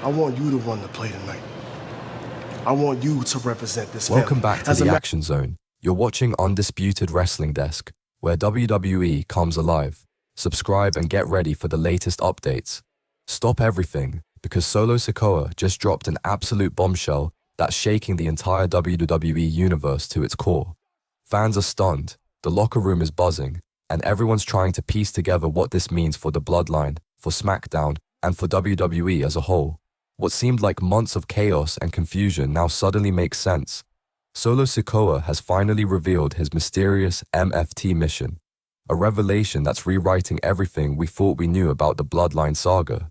I want you to run the play tonight. I want you to represent this Welcome family. back to the Action Zone. You're watching Undisputed Wrestling Desk, where WWE comes alive. Subscribe and get ready for the latest updates. Stop everything, because Solo Sikoa just dropped an absolute bombshell that's shaking the entire WWE Universe to its core. Fans are stunned, the locker room is buzzing, and everyone's trying to piece together what this means for the Bloodline, for SmackDown, and for WWE as a whole. What seemed like months of chaos and confusion now suddenly makes sense. Solo Sikoa has finally revealed his mysterious MFT mission, a revelation that's rewriting everything we thought we knew about the Bloodline saga.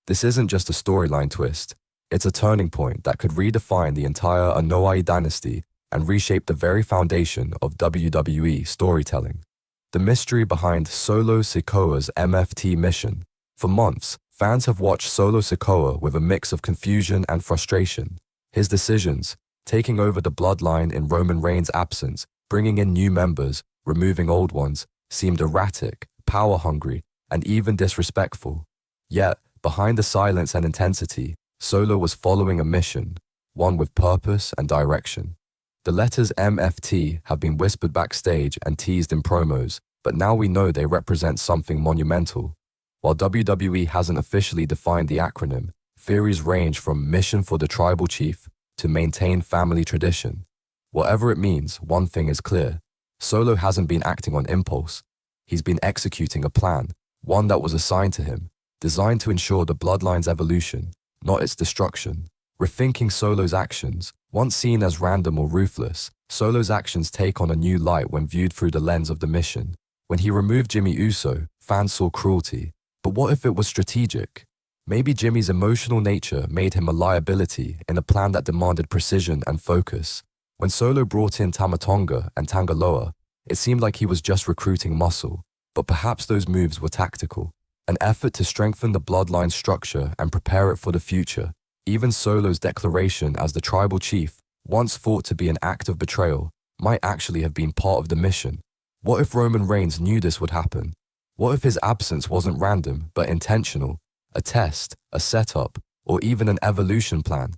This isn't just a storyline twist, it's a turning point that could redefine the entire Anoa'i dynasty and reshape the very foundation of WWE storytelling. The mystery behind Solo Sikoa's MFT mission. For months, fans have watched Solo Sikoa with a mix of confusion and frustration. His decisions, taking over the Bloodline in Roman Reigns' absence, bringing in new members, removing old ones, seemed erratic, power-hungry, and even disrespectful. Yet, behind the silence and intensity, Solo was following a mission, one with purpose and direction. The letters MFT have been whispered backstage and teased in promos, but now we know they represent something monumental. While WWE hasn't officially defined the acronym, theories range from mission for the tribal chief to maintain family tradition. Whatever it means, one thing is clear. Solo hasn't been acting on impulse. He's been executing a plan, one that was assigned to him, designed to ensure the Bloodline's evolution, not its destruction. Rethinking Solo's actions, once seen as random or ruthless, Solo's actions take on a new light when viewed through the lens of the mission. When he removed Jimmy Uso, fans saw cruelty. But what if it was strategic? Maybe Jimmy's emotional nature made him a liability in a plan that demanded precision and focus. When Solo brought in Tama Tonga and Tangaloa, it seemed like he was just recruiting muscle, but perhaps those moves were tactical, an effort to strengthen the Bloodline structure and prepare it for the future. Even Solo's declaration as the tribal chief, once thought to be an act of betrayal, might actually have been part of the mission. What if Roman Reigns knew this would happen? What if his absence wasn't random, but intentional? A test, a setup, or even an evolution plan?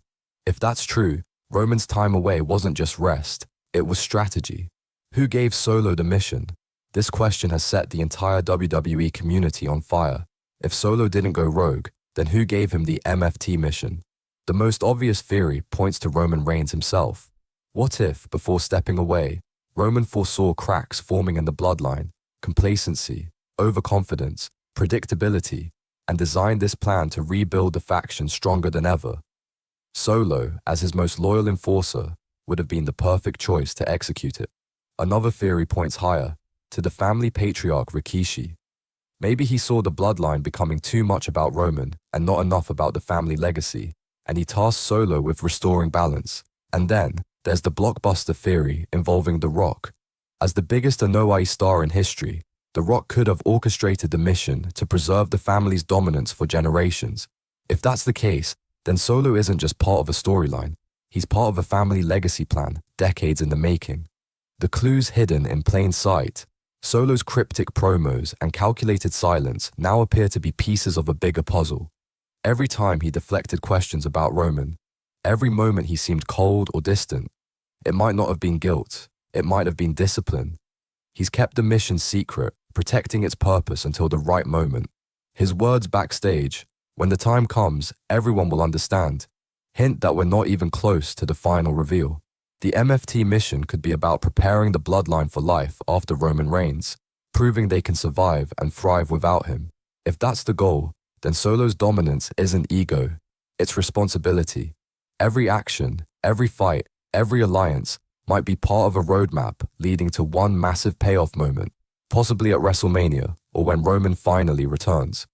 If that's true, Roman's time away wasn't just rest, it was strategy. Who gave Solo the mission? This question has set the entire WWE community on fire. If Solo didn't go rogue, then who gave him the MFT mission? The most obvious theory points to Roman Reigns himself. What if, before stepping away, Roman foresaw cracks forming in the Bloodline, complacency, overconfidence, predictability, and designed this plan to rebuild the faction stronger than ever? Solo, as his most loyal enforcer, would have been the perfect choice to execute it. Another theory points higher, to the family patriarch Rikishi. Maybe he saw the Bloodline becoming too much about Roman and not enough about the family legacy, and he tasked Solo with restoring balance. And then, there's the blockbuster theory involving The Rock. As the biggest Anoa'i star in history, The Rock could have orchestrated the mission to preserve the family's dominance for generations. If that's the case, then Solo isn't just part of a storyline. He's part of a family legacy plan, decades in the making. The clues hidden in plain sight, Solo's cryptic promos and calculated silence now appear to be pieces of a bigger puzzle. Every time he deflected questions about Roman, every moment he seemed cold or distant, it might not have been guilt, it might have been discipline. He's kept the mission secret, protecting its purpose until the right moment. His words backstage, "When the time comes, everyone will understand," hint that we're not even close to the final reveal. The MFT mission could be about preparing the Bloodline for life after Roman Reigns, proving they can survive and thrive without him. If that's the goal, then Solo's dominance isn't ego, it's responsibility. Every action, every fight, every alliance might be part of a roadmap leading to one massive payoff moment, possibly at WrestleMania or when Roman finally returns.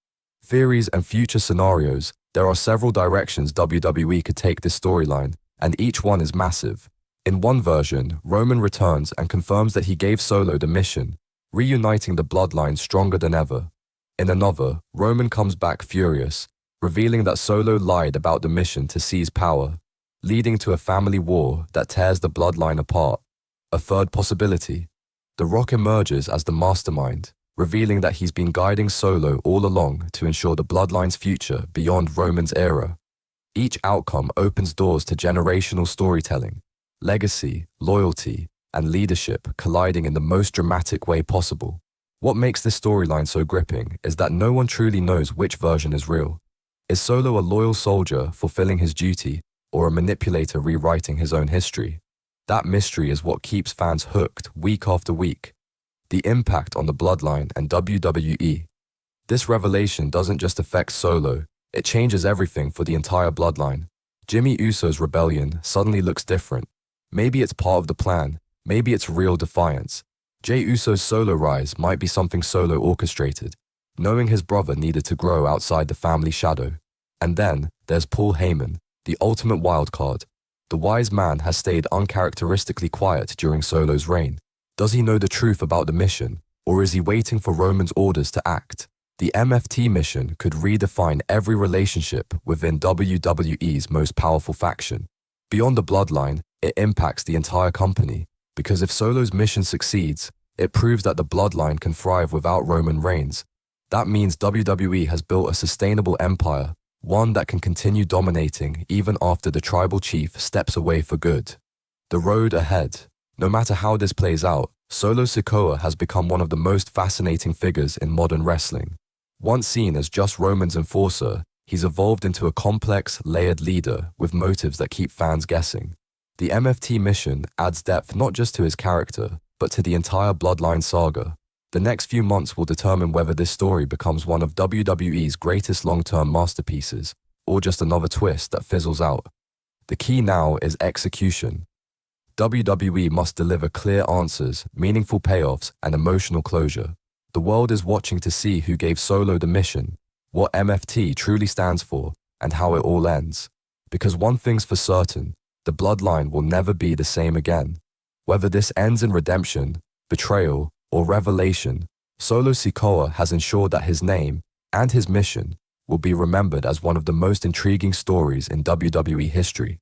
Theories and future scenarios, there are several directions WWE could take this storyline, and each one is massive. In one version, Roman returns and confirms that he gave Solo the mission, reuniting the Bloodline stronger than ever. In another, Roman comes back furious, revealing that Solo lied about the mission to seize power, leading to a family war that tears the Bloodline apart. A third possibility, The Rock emerges as the mastermind, revealing that he's been guiding Solo all along to ensure the Bloodline's future beyond Roman's era. Each outcome opens doors to generational storytelling, legacy, loyalty, and leadership colliding in the most dramatic way possible. What makes this storyline so gripping is that no one truly knows which version is real. Is Solo a loyal soldier fulfilling his duty, or a manipulator rewriting his own history? That mystery is what keeps fans hooked week after week. The impact on the Bloodline and WWE. This revelation doesn't just affect Solo, it changes everything for the entire Bloodline. Jimmy Uso's rebellion suddenly looks different. Maybe it's part of the plan, maybe it's real defiance. Jey Uso's solo rise might be something Solo orchestrated, knowing his brother needed to grow outside the family shadow. And then there's Paul Heyman, the ultimate wildcard. The wise man has stayed uncharacteristically quiet during Solo's reign. Does he know the truth about the mission, or is he waiting for Roman's orders to act? The MFT mission could redefine every relationship within WWE's most powerful faction. Beyond the Bloodline, it impacts the entire company, because if Solo's mission succeeds, it proves that the Bloodline can thrive without Roman Reigns. That means WWE has built a sustainable empire, one that can continue dominating even after the tribal chief steps away for good. The road ahead. No matter how this plays out, Solo Sikoa has become one of the most fascinating figures in modern wrestling. Once seen as just Roman's enforcer, he's evolved into a complex, layered leader with motives that keep fans guessing. The MFT mission adds depth not just to his character, but to the entire Bloodline saga. The next few months will determine whether this story becomes one of WWE's greatest long-term masterpieces, or just another twist that fizzles out. The key now is execution. WWE must deliver clear answers, meaningful payoffs, and emotional closure. The world is watching to see who gave Solo the mission, what MFT truly stands for, and how it all ends. Because one thing's for certain, the Bloodline will never be the same again. Whether this ends in redemption, betrayal, or revelation, Solo Sikoa has ensured that his name and his mission will be remembered as one of the most intriguing stories in WWE history.